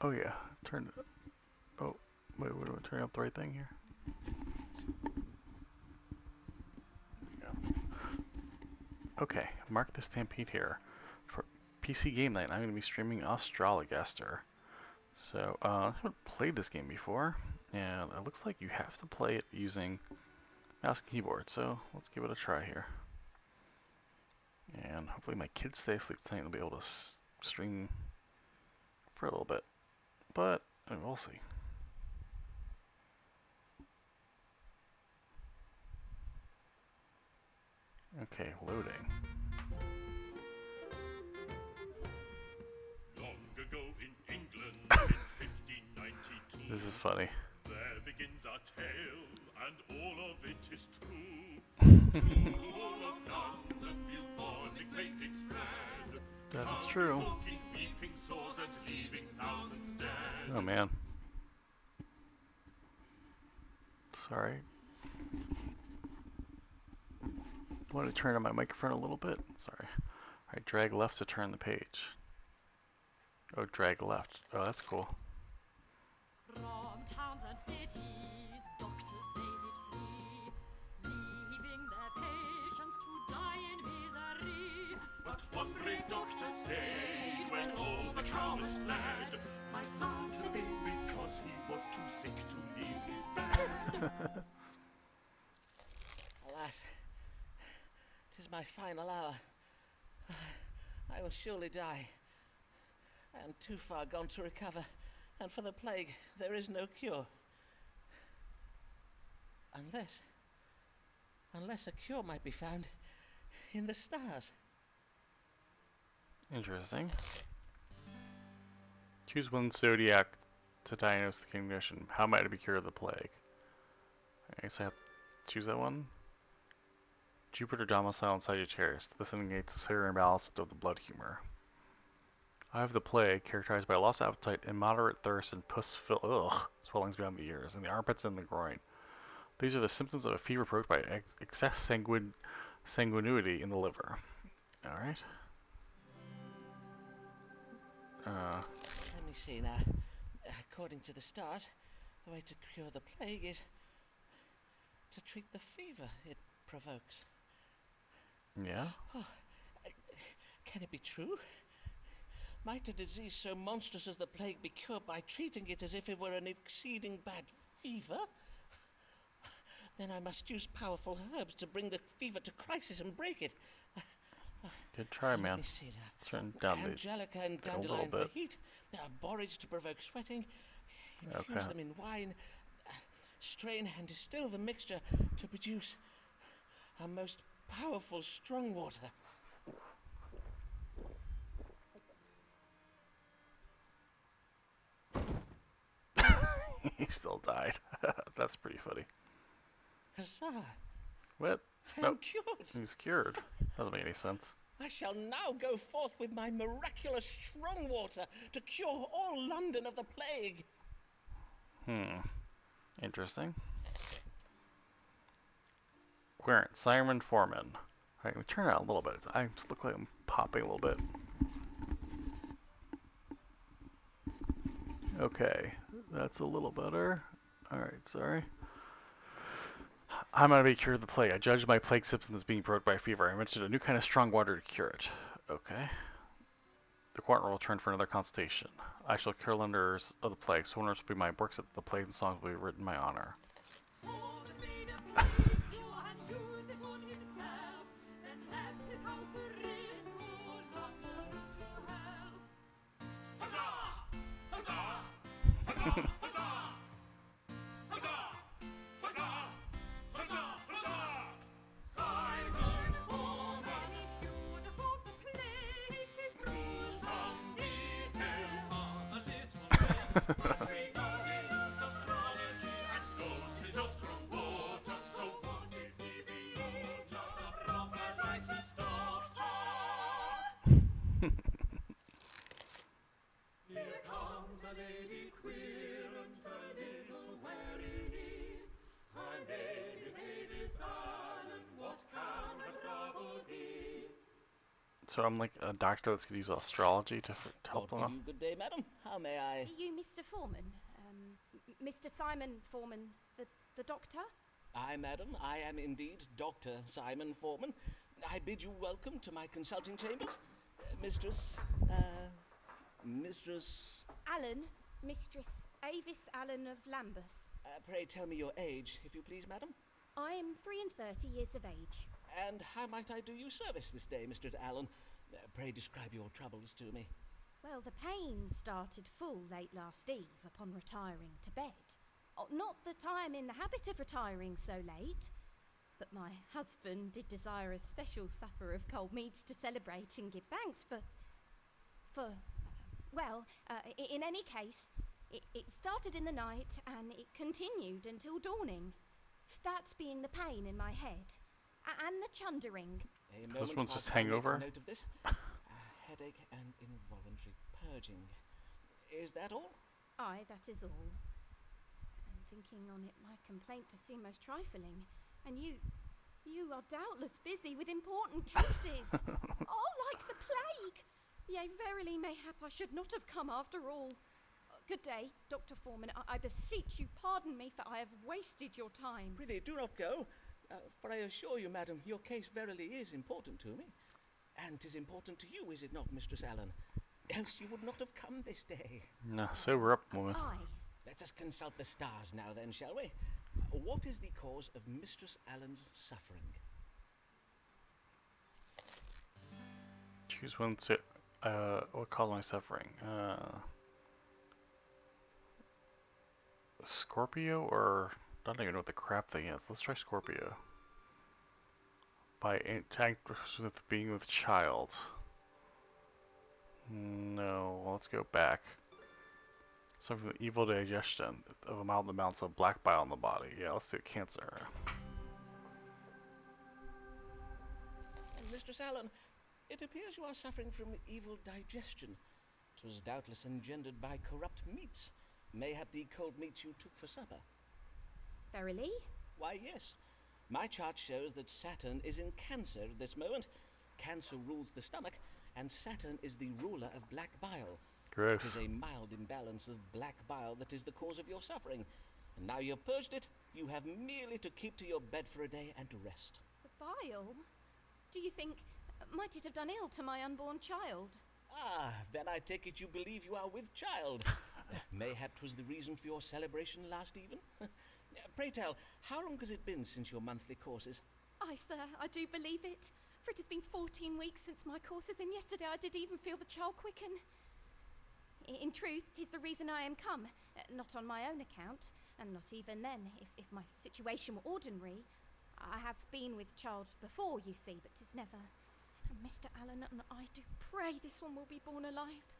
Oh yeah, turn it. Oh, wait, am I turning up the right thing here? Yeah. Okay, mark the stampede here. For PC Game Night, I'm going to be streaming Astrologaster. So, I haven't played this game before, and it looks like you have to play it using mouse and keyboard, so let's give it a try here. And hopefully my kids stay asleep tonight and I'll be able to stream for a little bit. But, we'll see. Okay, loading. Long ago in England in 1592, This is funny. there begins our tale, and all of it is true. Through all of London, bubonic plague did spread. That is true. Folk in weeping sores and leaving thousands dead. Oh man. Sorry. I want to turn on my microphone a little bit. Sorry. Alright, drag left to turn the page. Oh, drag left. Oh, that's cool. From towns and cities, doctors they did flee, leaving their patients to die in misery. But one brave doctor stayed when all the cowards fled. Might have been because he was too sick to leave his bed. Alas, 'tis my final hour. I will surely die. I am too far gone to recover, and for the plague there is no cure. Unless a cure might be found in the stars. Interesting. Choose one zodiac to diagnose the condition. How might it be cured of the plague? I guess I have to choose that one. Jupiter domicile in Sagittarius. This indicates a severe imbalance of the blood humor. I have the plague, characterized by lost appetite, immoderate thirst, and swellings beyond the ears, in the armpits and the groin. These are the symptoms of a fever provoked by excess sanguinity in the liver. Alright. Let me see now. According to the stars, the way to cure the plague is to treat the fever it provokes. Yeah? Oh, can it be true? Might a disease so monstrous as the plague be cured by treating it as if it were an exceeding bad fever? Then I must use powerful herbs to bring the fever to crisis and break it. Good try, man. Let me see that. Turn down Angelica and a little dandelion for bit. heat. Borage to provoke sweating. Infuse Okay. them in wine. Strain and distill the mixture to produce a most powerful strong water. He still died. That's pretty funny. Huzzah! What? I am Nope. cured. He's cured. Doesn't make any sense. I shall now go forth with my miraculous strong water to cure all London of the plague. Interesting. Querent, Simon Foreman. Alright, we turn it out a little bit. I just look like I'm popping a little bit. Okay, that's a little better. Alright, sorry. I'm gonna be cured of the plague. I judged my plague symptoms as being provoked by fever. I mentioned a new kind of strong water to cure it. Okay. The quadrant will return for another consultation. I shall cure Londoners of the plague. So winners will be my works. The plagues and songs will be written in my honor. So I'm like a doctor that's gonna use astrology to help God them. give you good day, madam. How may I? Are you Mr. Foreman? Mr. Simon Foreman, the doctor? Aye, madam, I am indeed Dr. Simon Foreman. I bid you welcome to my consulting chambers. Mistress, Alan, Mistress Avis Allen of Lambeth. pray tell me your age, if you please, madam. I am 33 years of age. And how might I do you service this day, Mr. Allen? Pray describe your troubles to me. Well, the pain started full late last eve upon retiring to bed. Oh, not that I am in the habit of retiring so late, but my husband did desire a special supper of cold meats to celebrate and give thanks in any case, it started in the night and it continued until dawning. That being the pain in my head and the chundering. A Those moment ones whilst just I hang make over? note of this. Headache and involuntary purging. Is that all? Aye, that is all. And thinking on it, my complaint to seem most trifling, and you are doubtless busy with important cases. Oh, like the plague! Yea, verily, mayhap I should not have come after all. Good day, Dr. Foreman. I beseech you, pardon me, for I have wasted your time. Prithee, do not go, for I assure you, madam, your case verily is important to me. And 'tis important to you, is it not, Mistress Allen? Else you would not have come this day. Nah, sober up, woman. Aye. Let us consult the stars now then, shall we? What is the cause of Mistress Allen's suffering? Choose one to, what caused my suffering? Scorpio or, I don't even know what the crap thing is. Let's try Scorpio. By with being with child. No, let's go back. Something from evil digestion of a mild amounts of black bile in the body. Yeah, let's do cancer. Mistress Allen, it appears you are suffering from evil digestion. 'Twas doubtless engendered by corrupt meats. Mayhap the cold meats you took for supper. Verily? Why, yes. My chart shows that Saturn is in Cancer at this moment. Cancer rules the stomach, and Saturn is the ruler of black bile. Gross. It is a mild imbalance of black bile that is the cause of your suffering. And now you've purged it, you have merely to keep to your bed for a day and to rest. The bile? Do you think, might it have done ill to my unborn child? Ah, then I take it you believe you are with child. Mayhap 'twas the reason for your celebration last even. Pray tell, how long has it been since your monthly courses? Aye, sir, I do believe it. For it has been 14 weeks since my courses, and yesterday I did even feel the child quicken. In truth, 'tis the reason I am come, not on my own account, and not even then, if my situation were ordinary. I have been with child before, you see, but 'tis never. And Mr. Allen and I do pray this one will be born alive.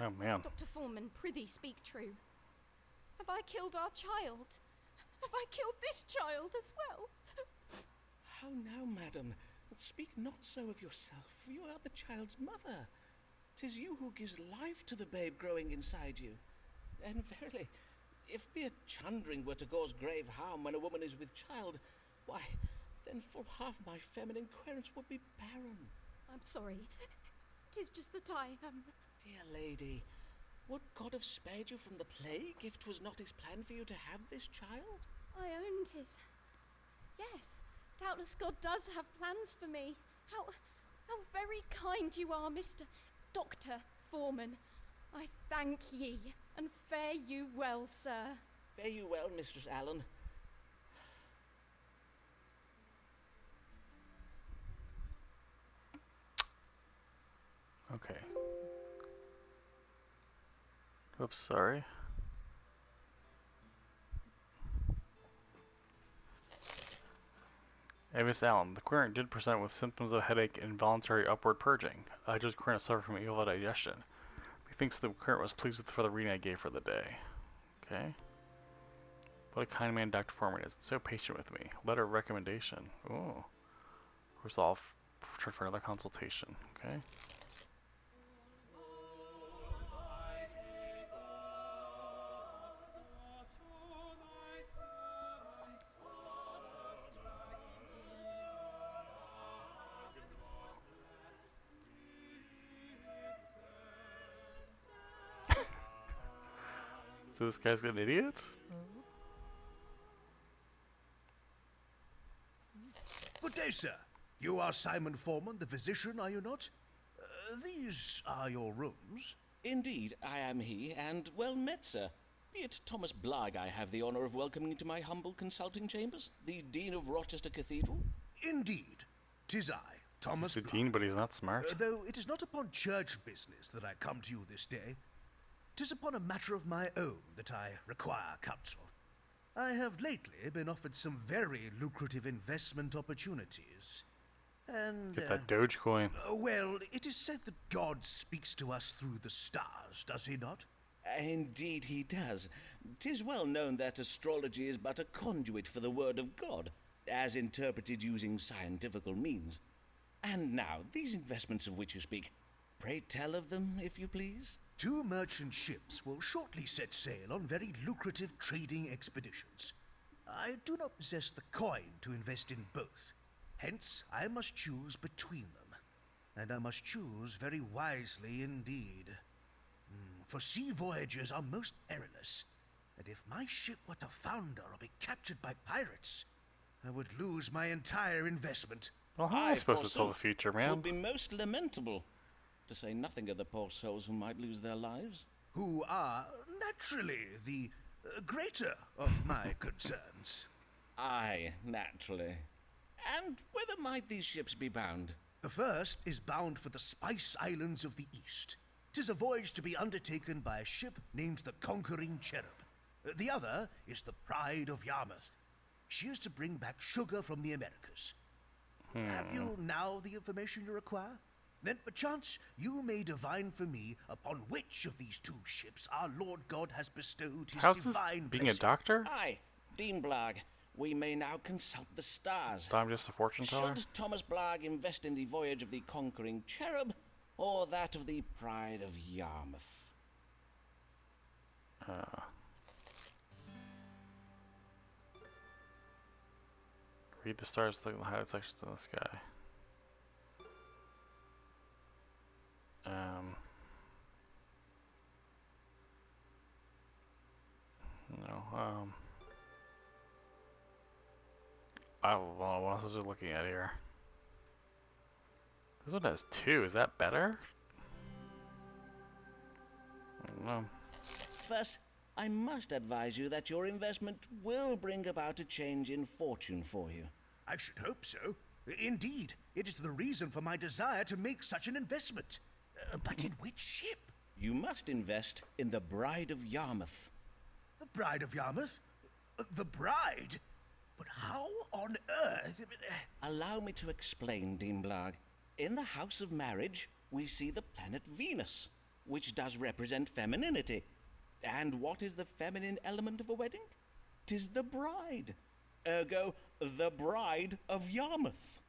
Oh man. Dr. Foreman, prithee speak true. Have I killed our child? Have I killed this child as well? How now, madam? Speak not so of yourself. You are the child's mother. 'Tis you who gives life to the babe growing inside you. And verily, if mere chundering were to cause grave harm when a woman is with child, why, then full half my feminine querence would be barren. I'm sorry. 'Tis just that I am. Dear lady, would God have spared you from the plague if 'twas not his plan for you to have this child? I own 'tis. Yes, doubtless God does have plans for me. How very kind you are, Mr. Dr. Foreman. I thank ye, and fare you well, sir. Fare you well, Mistress Allen. Okay. Oops, sorry. Hey, Miss Allen, the querent did present with symptoms of headache and involuntary upward purging. I just querent suffered from evil digestion. He thinks the querent was pleased with the further reading I gave for the day. Okay. What a kind man Dr. Foreman is, so patient with me. Letter of recommendation. Ooh. Resolve for another consultation. Okay. So this guy's an idiot? Good day, sir. You are Simon Foreman, the physician, are you not? These are your rooms. Indeed, I am he, and well met, sir. Be it Thomas Blarg I have the honour of welcoming to my humble consulting chambers, the Dean of Rochester Cathedral. Indeed, 'tis I, Thomas He's the Blarg. dean, but he's not smart. Though it is not upon church business that I come to you this day. 'Tis upon a matter of my own that I require counsel. I have lately been offered some very lucrative investment opportunities. And, Get that Dogecoin. well, it is said that God speaks to us through the stars, does he not? Indeed he does. 'Tis well known that astrology is but a conduit for the word of God, as interpreted using scientifical means. And now, these investments of which you speak, pray tell of them, if you please. 2 merchant ships will shortly set sail on very lucrative trading expeditions. I do not possess the coin to invest in both. Hence, I must choose between them. And I must choose very wisely indeed. For sea voyages are most perilous. And if my ship were to founder or be captured by pirates, I would lose my entire investment. Well, how am I supposed to tell the forsooth, future, 'twould man? be most lamentable, to say nothing of the poor souls who might lose their lives. Who are, naturally, the greater of my concerns. Aye, naturally. And whither might these ships be bound? The first is bound for the Spice Islands of the East. 'Tis a voyage to be undertaken by a ship named the Conquering Cherub. The other is the Pride of Yarmouth. She is to bring back sugar from the Americas. Have you now the information you require? Then perchance you may divine for me upon which of these 2 ships our Lord God has bestowed his How's this divine being a blessing. doctor? Aye, Dean Blarg, we may now consult the stars. So I'm just a fortune teller? Should Thomas Blarg invest in the voyage of the Conquering Cherub, or that of the Pride of Yarmouth? Read the stars, look at the highlight sections in the sky. No, I don't know what else was I looking at here. This one has 2, is that better? I don't know. First, I must advise you that your investment will bring about a change in fortune for you. I should hope so. Indeed, it is the reason for my desire to make such an investment. But in which ship? You must invest in the Bride of Yarmouth. The Bride of Yarmouth? The bride? But how on earth? Allow me to explain, Dean Blarg. In the house of marriage, we see the planet Venus, which does represent femininity. And what is the feminine element of a wedding? 'Tis the bride. Ergo, the Bride of Yarmouth.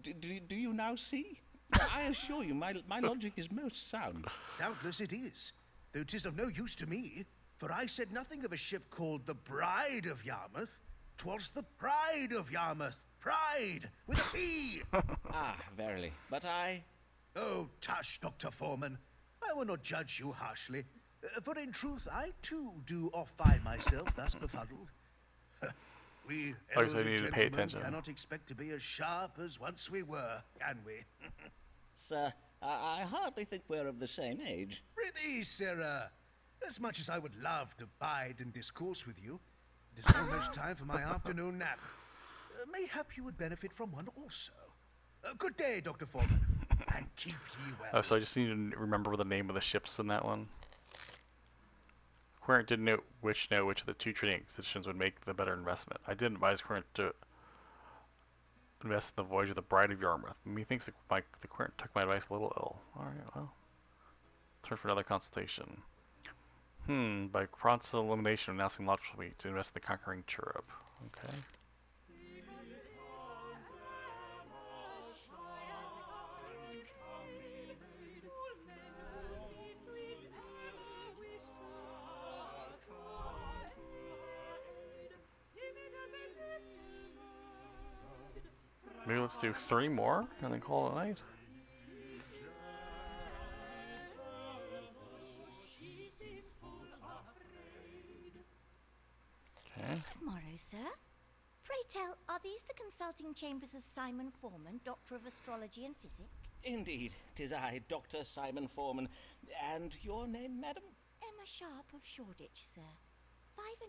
Do you now see? I assure you, my logic is most sound. Doubtless it is, though 'tis of no use to me, for I said nothing of a ship called the Bride of Yarmouth. 'Twas the Pride of Yarmouth. Pride, with a P. Ah, verily. But I... Oh, tush, Dr. Foreman. I will not judge you harshly, for in truth I too do oft find myself thus befuddled. We Like I said, elder you need to pay gentlemen attention. cannot expect to be as sharp as once we were, can we? Sir, I hardly think we're of the same age. Prithee, sirrah, as much as I would love to bide and discourse with you, it is almost time for my afternoon nap. Mayhap you would benefit from one also. Good day, Dr. Foreman, and keep ye well. Oh, so I just need to remember the name of the ships in that one. Querent didn't know which of the 2 trading expeditions would make the better investment. I did advise Querent to invest in the voyage of the Bride of Yarmouth. Methinks the Querent took my advice a little ill. Alright, well. Turn for another consultation. By process of elimination, announcing logical me to invest in the Conquering Cherub. Okay. Maybe let's do 3 more and then call it a night. sir. Pray tell, are these the consulting chambers of Simon Foreman, Doctor of Astrology and Physic? Indeed, 'tis I, Dr. Simon Foreman. And your name, madam? Emma Sharp of Shoreditch, sir.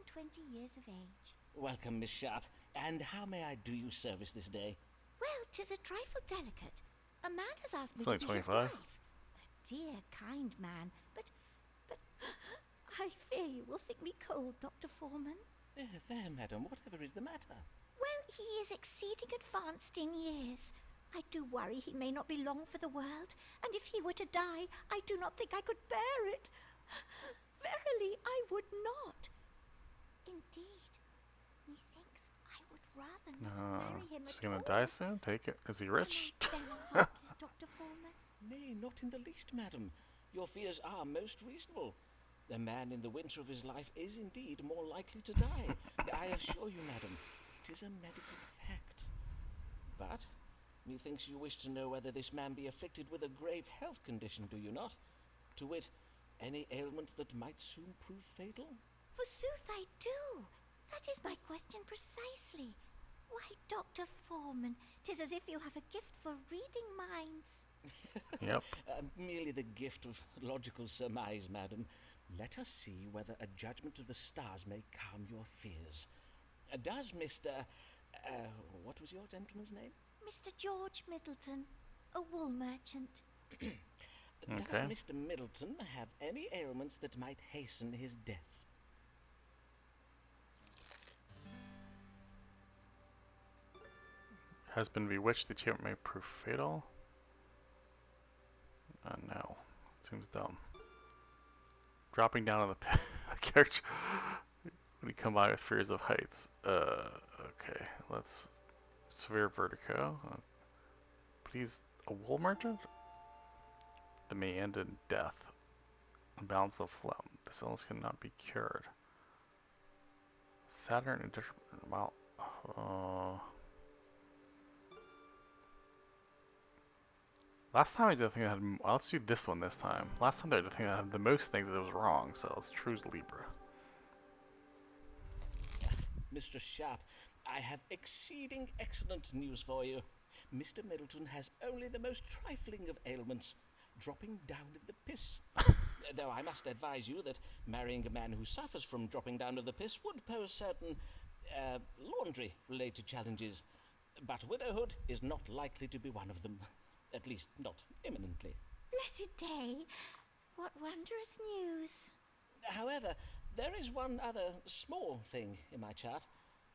25 years of age. Welcome, Miss Sharp. And how may I do you service this day? Well, 'tis a trifle delicate. A man has asked me It's to only be his 25. wife. A dear, kind man, but I fear you will think me cold, Dr. Foreman. There, madam, whatever is the matter? Well, he is exceeding advanced in years. I do worry he may not be long for the world, and if he were to die, I do not think I could bear it. Verily, I would not. Indeed, methinks I would rather not marry him Is at he gonna all. die soon? Take it. Is he rich? Am I very weak, is Dr. Foreman? Nay, not in the least, madam. Your fears are most reasonable. A man in the winter of his life is indeed more likely to die. I assure you, madam, 'tis a medical fact. But methinks you wish to know whether this man be afflicted with a grave health condition, do you not? To wit, any ailment that might soon prove fatal? Forsooth I do. That is my question precisely. Why, Dr. Foreman, 'tis as if you have a gift for reading minds. Yep. Merely the gift of logical surmise, madam. Let us see whether a judgment of the stars may calm your fears. Does Mr. What was your gentleman's name? Mr. George Middleton, a wool merchant. Okay. Does Mr. Middleton have any ailments that might hasten his death? Has been bewitched. The achievement may prove fatal. No. Seems dumb. Dropping down on the pit. Character. When you come by with fears of heights. Okay. Let's. Severe vertigo. Please. A wool merchant? That may end in death. Imbalance of phlegm. This illness cannot be cured. Saturn and well, last time I did a thing that had. Well, let's do this one this time. Last time I did a thing that had the most things that was wrong, so let's choose Libra. Mr. Sharp, I have exceeding excellent news for you. Mr. Middleton has only the most trifling of ailments, dropping down of the piss. Though I must advise you that marrying a man who suffers from dropping down of the piss would pose certain laundry-related challenges. But widowhood is not likely to be one of them, at least not imminently. Blessed day, what wondrous news. However, there is one other small thing in my chart.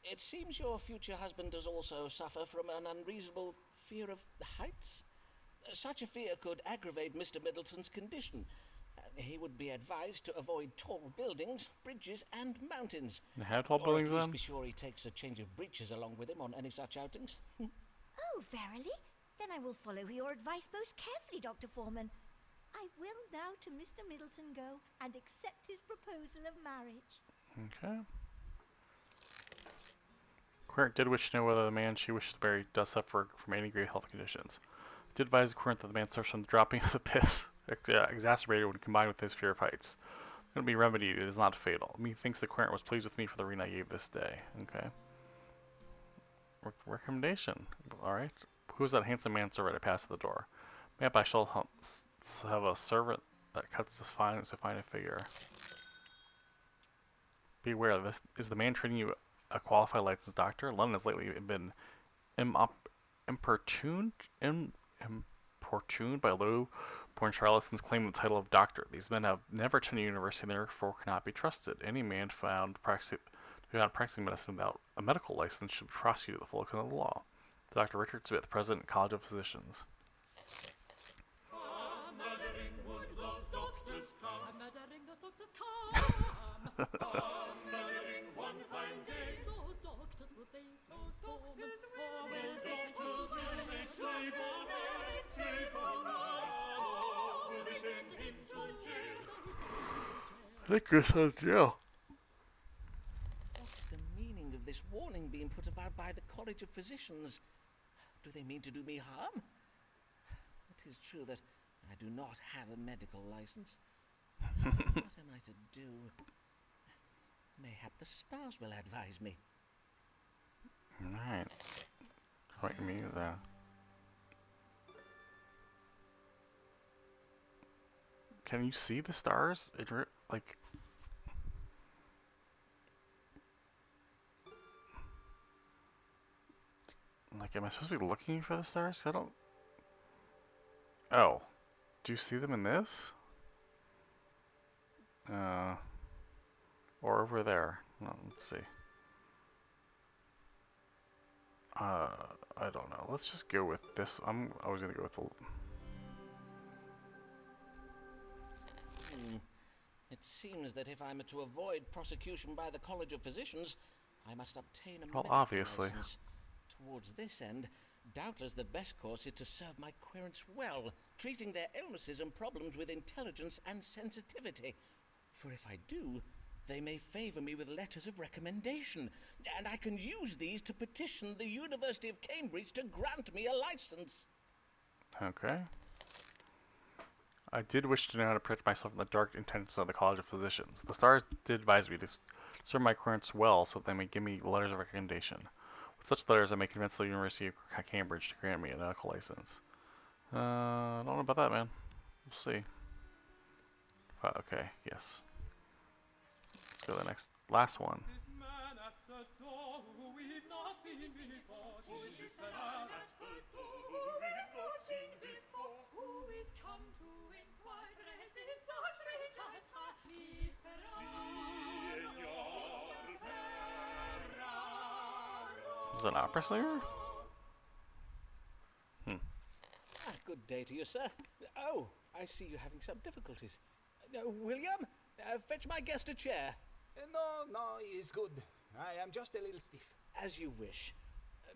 It seems your future husband does also suffer from an unreasonable fear of heights. Such a fear could aggravate Mr. Middleton's condition. He would be advised to avoid tall buildings, bridges, and mountains. They have tall Or buildings at least then? be sure he takes a change of breeches along with him on any such outings. Oh, verily? Then I will follow your advice most carefully, Dr. Foreman. I will now to Mr. Middleton go and accept his proposal of marriage. Okay. Querent did wish to know whether the man she wishes to marry does suffer from any grave health conditions. Did advise Querent that the man suffers from the dropping of the piss, exacerbated when combined with his fear of heights. It can be remedied, it is not fatal. Methinks the Querent was pleased with me for the reading I gave this day. Okay. Recommendation. Alright. Who is that handsome man servant I passed at the door? Mayhap I shall have a servant that cuts as fine a figure. Beware of this. Is the man treating you a qualified licensed doctor? London has lately been importuned by low-born charlatans claiming the title of doctor. These men have never attended university and therefore cannot be trusted. Any man found practicing medicine without a medical license should be prosecuted at the full extent of the law. Dr. Richard Smith, President, College of Physicians. Murdering would those doctors come. Murdering those doctors come. Murdering one fine day. Those doctors would they Those doctors will Those they slave on us, slave on us. Will they send him to jail? I think you're so jail. What is the meaning of this warning being put about by the College of Physicians? Do they mean to do me harm? It is true that I do not have a medical license. What am I to do? Mayhap the stars will advise me. Alright. Right, me there. Can you see the stars? Like, am I supposed to be looking for the stars? I don't. Oh, do you see them in this? Uh, or over there? No, let's see. I don't know. Let's just go with this. I'm always gonna go with the. It seems that if I'm to avoid prosecution by the College of Physicians, I must obtain a Well, medical obviously. license. Towards this end, doubtless the best course is to serve my querents well, treating their illnesses and problems with intelligence and sensitivity. For if I do, they may favour me with letters of recommendation, and I can use these to petition the University of Cambridge to grant me a license. Okay. I did wish to know how to protect myself from the dark intentions of the College of Physicians. The stars did advise me to serve my clients well so that they may give me letters of recommendation. With such letters, I may convince the University of Cambridge to grant me a medical license. I don't know about that, man. We'll see. Okay, yes. Let's go to the last one. This man at the door who we've not seen before. Who's this man at the door who we've not seen before? Who is come to inquire the rest in such strange attire? Please, Is it an opera singer? Good day to you, sir. Oh, I see you're having some difficulties. William, fetch my guest a chair. No, it's good. I am just a little stiff. As you wish.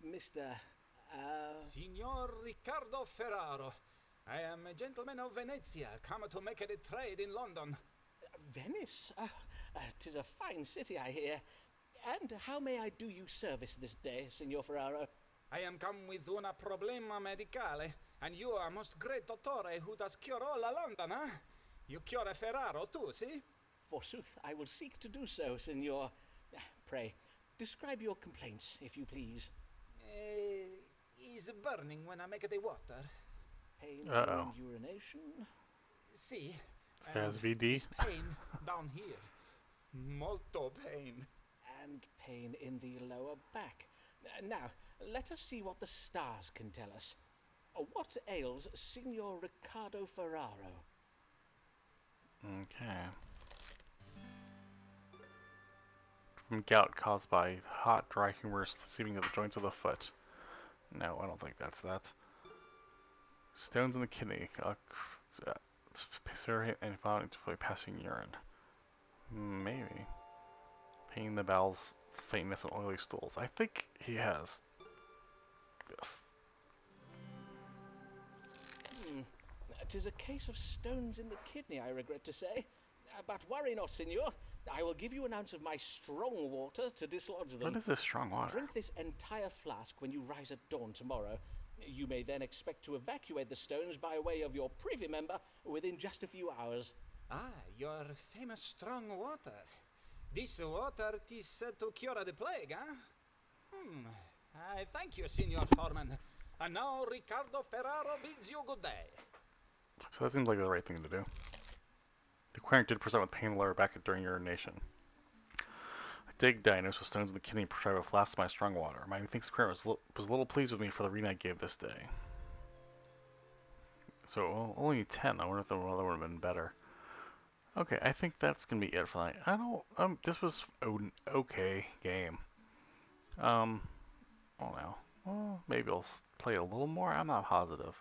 Mr. Signor Riccardo Ferraro. I am a gentleman of Venezia, come to make a trade in London. Venice? 'Tis a fine city, I hear. And how may I do you service this day, Signor Ferraro? I am come with una problema medicale, and you are most great dottore who does cure all London, huh? You cure Ferraro too, see? Forsooth, I will seek to do so, Signor. Pray, describe your complaints, if you please. Is burning when I make the water. Pain during urination? See? This guy has VD. This pain down here. Molto pain. And pain in the lower back. Now, let us see what the stars can tell us. What ails Signor Riccardo Ferraro? Okay. From gout caused by hot, dry, humorous seeping of the joints of the foot. No, I don't think that's that. Stones in the kidney. And found into passing urine. Maybe. Pain in the bowels, faintness, and oily stools. I think he has this. 'Tis a case of stones in the kidney, I regret to say. But worry not, Signor. I will give you an ounce of my strong water to dislodge them. What is this strong water? Drink this entire flask when you rise at dawn tomorrow. You may then expect to evacuate the stones by way of your privy member within just a few hours. Your famous strong water. This water is said to cure the plague, huh? I thank you, Signor Foreman. And now Riccardo Ferraro bids you good day. So that seems like the right thing to do. The querent did present with pain in the lower back during urination. I did diagnose with stones in the kidney and prescribed a flask of my strong water. My methinks the querent was a little pleased with me for the reading I gave this day. So only 10. I wonder if the other would have been better. Okay, I think that's gonna be it for tonight. I don't. This was an okay game. Oh no. Well, maybe I'll play a little more. I'm not positive.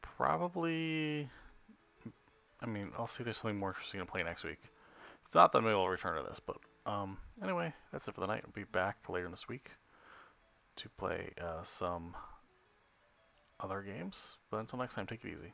Probably. I mean, I'll see if there's something more interesting to play next week. If not, then maybe I'll return to this. But anyway, that's it for the night. I'll be back later this week to play some other games. But until next time, take it easy.